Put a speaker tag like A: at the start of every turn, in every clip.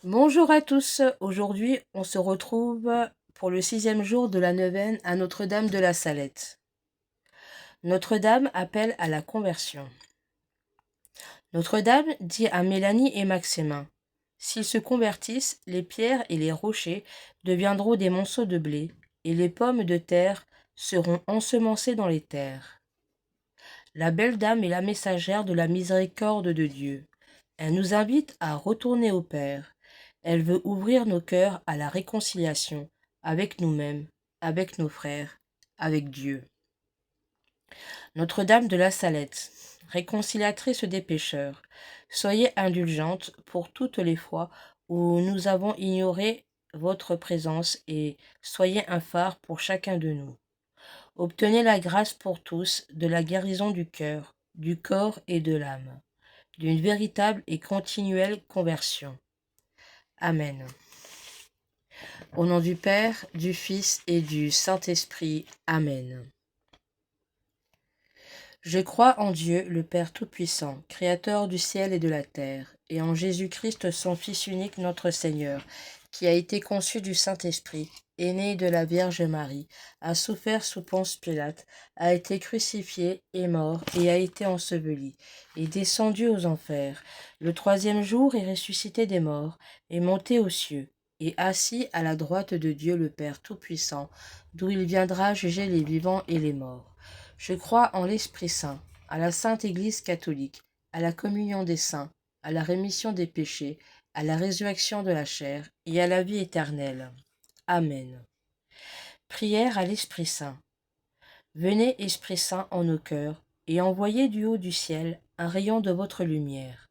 A: Bonjour à tous, aujourd'hui on se retrouve pour le 6e jour de la neuvaine à Notre-Dame de la Salette. Notre-Dame appelle à la conversion. Notre-Dame dit à Mélanie et Maximin, s'ils se convertissent, les pierres et les rochers deviendront des monceaux de blé, et les pommes de terre seront ensemencées dans les terres. La belle dame est la messagère de la miséricorde de Dieu. Elle nous invite à retourner au Père. Elle veut ouvrir nos cœurs à la réconciliation avec nous-mêmes, avec nos frères, avec Dieu. Notre-Dame de la Salette, réconciliatrice des pécheurs, soyez indulgente pour toutes les fois où nous avons ignoré votre présence et soyez un phare pour chacun de nous. Obtenez la grâce pour tous de la guérison du cœur, du corps et de l'âme, d'une véritable et continuelle conversion. Amen. Au nom du Père, du Fils et du Saint-Esprit. Amen. Je crois en Dieu, le Père Tout-Puissant, Créateur du ciel et de la terre, et en Jésus-Christ, son Fils unique, notre Seigneur, qui a été conçu du Saint-Esprit, est né de la Vierge Marie, a souffert sous Ponce Pilate, a été crucifié, est mort, et a été enseveli, est descendu aux enfers. Le 3e jour est ressuscité des morts, est monté aux cieux, et assis à la droite de Dieu le Père Tout-Puissant, d'où il viendra juger les vivants et les morts. Je crois en l'Esprit Saint, à la Sainte Église catholique, à la communion des saints, à la rémission des péchés, à la résurrection de la chair et à la vie éternelle. Amen. Prière à l'Esprit Saint. Venez, Esprit Saint, en nos cœurs, et envoyez du haut du ciel un rayon de votre lumière.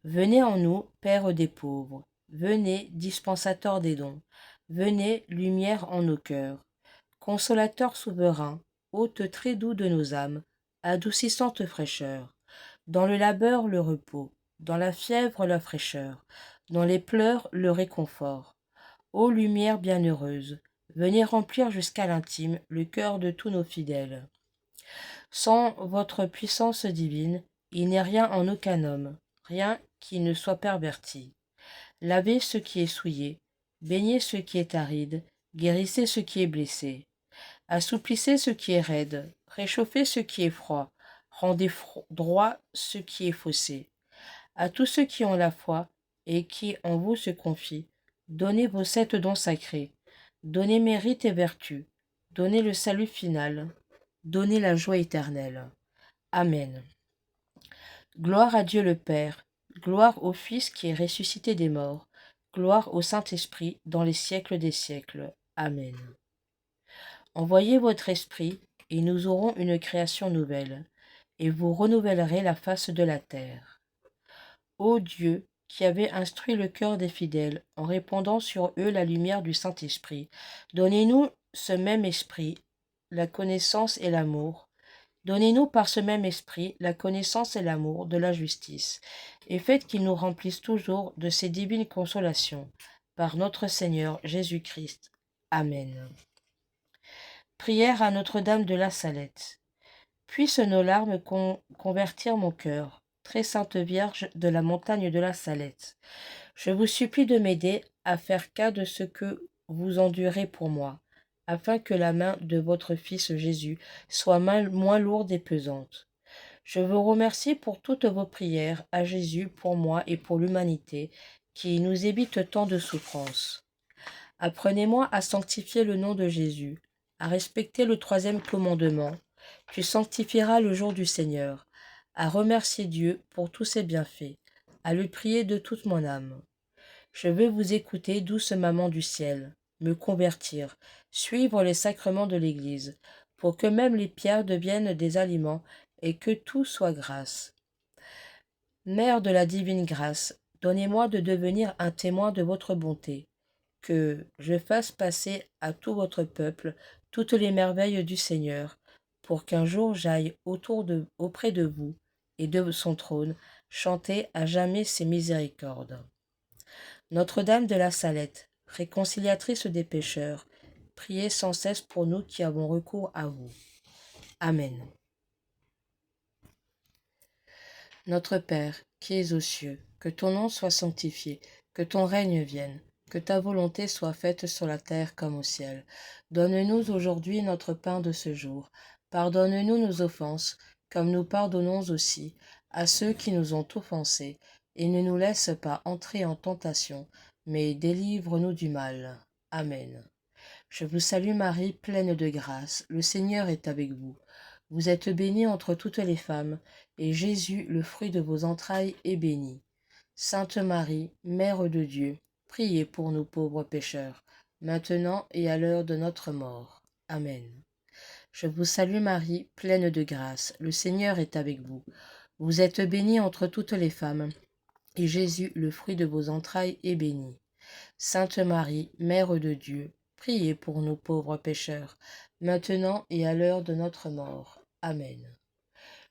A: Venez en nous, Père des pauvres. Venez, dispensateur des dons. Venez, lumière en nos cœurs. Consolateur souverain, hôte très doux de nos âmes, adoucissante fraîcheur. Dans le labeur, le repos, dans la fièvre, la fraîcheur, dans les pleurs, le réconfort. Ô lumière bienheureuse, venez remplir jusqu'à l'intime le cœur de tous nos fidèles. Sans votre puissance divine, il n'est rien en aucun homme, rien qui ne soit perverti. Lavez ce qui est souillé, baignez ce qui est aride, guérissez ce qui est blessé. Assouplissez ce qui est raide, réchauffez ce qui est froid, rendez droit ce qui est faussé. À tous ceux qui ont la foi et qui en vous se confient, donnez vos 7 dons sacrés, donnez mérite et vertu, donnez le salut final, donnez la joie éternelle. Amen. Gloire à Dieu le Père, gloire au Fils qui est ressuscité des morts, gloire au Saint-Esprit dans les siècles des siècles. Amen. Envoyez votre esprit, et nous aurons une création nouvelle, et vous renouvellerez la face de la terre. Ô Dieu, qui avez instruit le cœur des fidèles en répandant sur eux la lumière du Saint-Esprit, donnez-nous ce même esprit, la connaissance et l'amour. Donnez-nous par ce même esprit la connaissance et l'amour de la justice, et faites qu'ils nous remplissent toujours de ces divines consolations. Par notre Seigneur Jésus-Christ. Amen. Prière à Notre-Dame de la Salette. Puisse nos larmes convertir mon cœur, très sainte Vierge de la montagne de la Salette. Je vous supplie de m'aider à faire cas de ce que vous endurez pour moi, afin que la main de votre Fils Jésus soit moins lourde et pesante. Je vous remercie pour toutes vos prières à Jésus pour moi et pour l'humanité, qui nous évite tant de souffrances. Apprenez-moi à sanctifier le nom de Jésus, à respecter le 3e commandement. Tu sanctifieras le jour du Seigneur, à remercier Dieu pour tous ses bienfaits, à le prier de toute mon âme. Je veux vous écouter, douce maman du ciel, me convertir, suivre les sacrements de l'Église, pour que même les pierres deviennent des aliments et que tout soit grâce. Mère de la divine grâce, donnez-moi de devenir un témoin de votre bonté, que je fasse passer à tout votre peuple toutes les merveilles du Seigneur, pour qu'un jour j'aille auprès de vous et de son trône chanter à jamais ses miséricordes. Notre-Dame de la Salette, réconciliatrice des pécheurs, priez sans cesse pour nous qui avons recours à vous. Amen. Notre Père, qui es aux cieux, que ton nom soit sanctifié, que ton règne vienne, que ta volonté soit faite sur la terre comme au ciel. Donne-nous aujourd'hui notre pain de ce jour. Pardonne-nous nos offenses, comme nous pardonnons aussi à ceux qui nous ont offensés, et ne nous laisse pas entrer en tentation, mais délivre-nous du mal. Amen. Je vous salue Marie, pleine de grâce, le Seigneur est avec vous. Vous êtes bénie entre toutes les femmes, et Jésus, le fruit de vos entrailles, est béni. Sainte Marie, Mère de Dieu, priez pour nous pauvres pécheurs, maintenant et à l'heure de notre mort. Amen. Je vous salue Marie, pleine de grâce, le Seigneur est avec vous. Vous êtes bénie entre toutes les femmes, et Jésus, le fruit de vos entrailles, est béni. Sainte Marie, Mère de Dieu, priez pour nous pauvres pécheurs, maintenant et à l'heure de notre mort. Amen.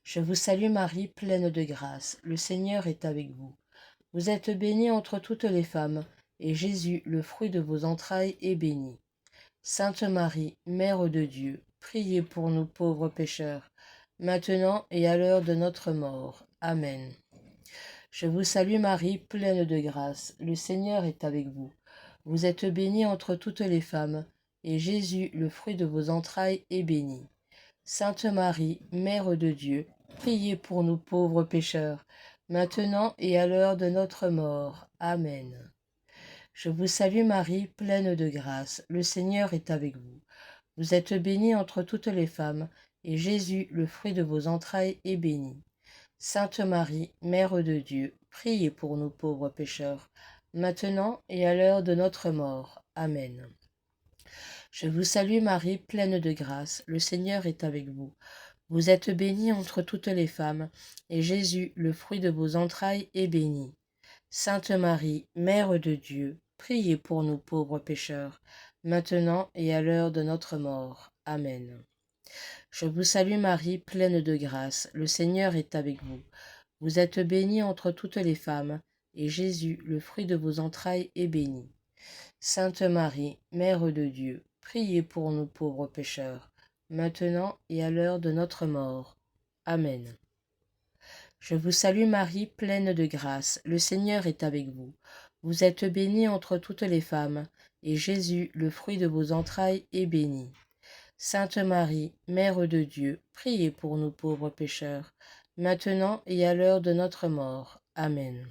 A: Je vous salue Marie, pleine de grâce, le Seigneur est avec vous. Vous êtes bénie entre toutes les femmes, et Jésus, le fruit de vos entrailles, est béni. Sainte Marie, Mère de Dieu, priez pour nous pauvres pécheurs, maintenant et à l'heure de notre mort. Amen. Je vous salue Marie, pleine de grâce, le Seigneur est avec vous. Vous êtes bénie entre toutes les femmes, et Jésus, le fruit de vos entrailles, est béni. Sainte Marie, Mère de Dieu, priez pour nous pauvres pécheurs, maintenant et à l'heure de notre mort. Amen. Je vous salue Marie, pleine de grâce, le Seigneur est avec vous. Vous êtes bénie entre toutes les femmes, et Jésus, le fruit de vos entrailles, est béni. Sainte Marie, Mère de Dieu, priez pour nous pauvres pécheurs, maintenant et à l'heure de notre mort. Amen. Je vous salue Marie, pleine de grâce, le Seigneur est avec vous. Vous êtes bénie entre toutes les femmes, et Jésus, le fruit de vos entrailles, est béni. Sainte Marie, Mère de Dieu, priez pour nous pauvres pécheurs, maintenant et à l'heure de notre mort. Amen. Je vous salue Marie, pleine de grâce, le Seigneur est avec vous. Vous êtes bénie entre toutes les femmes, et Jésus, le fruit de vos entrailles, est béni. Sainte Marie, Mère de Dieu, priez pour nous pauvres pécheurs, maintenant et à l'heure de notre mort. Amen. Je vous salue Marie, pleine de grâce, le Seigneur est avec vous. Vous êtes bénie entre toutes les femmes, et Jésus, le fruit de vos entrailles, est béni. Sainte Marie, Mère de Dieu, priez pour nous pauvres pécheurs, maintenant et à l'heure de notre mort. Amen.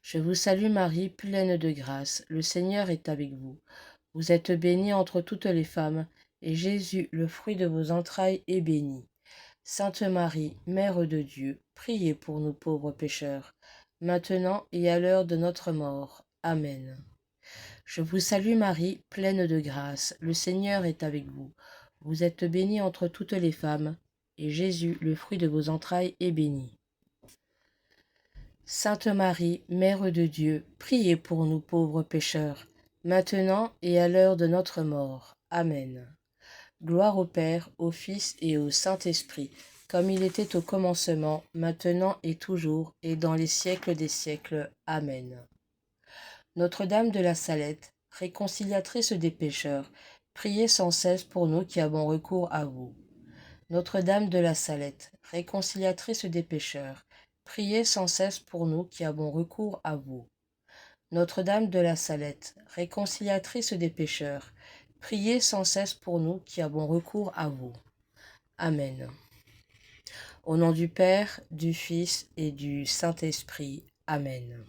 A: Je vous salue Marie, pleine de grâce, le Seigneur est avec vous. Vous êtes bénie entre toutes les femmes, et Jésus, le fruit de vos entrailles, est béni. Sainte Marie, Mère de Dieu, priez pour nous pauvres pécheurs, maintenant et à l'heure de notre mort. Amen. Je vous salue Marie, pleine de grâce, le Seigneur est avec vous. Vous êtes bénie entre toutes les femmes, et Jésus, le fruit de vos entrailles, est béni. Sainte Marie, Mère de Dieu, priez pour nous pauvres pécheurs, maintenant et à l'heure de notre mort. Amen. Gloire au Père, au Fils et au Saint-Esprit, comme il était au commencement, maintenant et toujours, et dans les siècles des siècles. Amen. Notre-Dame de la Salette, réconciliatrice des pécheurs, priez sans cesse pour nous qui avons recours à vous. Notre-Dame de la Salette, réconciliatrice des pécheurs, priez sans cesse pour nous qui avons recours à vous. Notre-Dame de la Salette, réconciliatrice des pécheurs, priez sans cesse pour nous qui avons recours à vous. Amen. Au nom du Père, du Fils et du Saint-Esprit. Amen.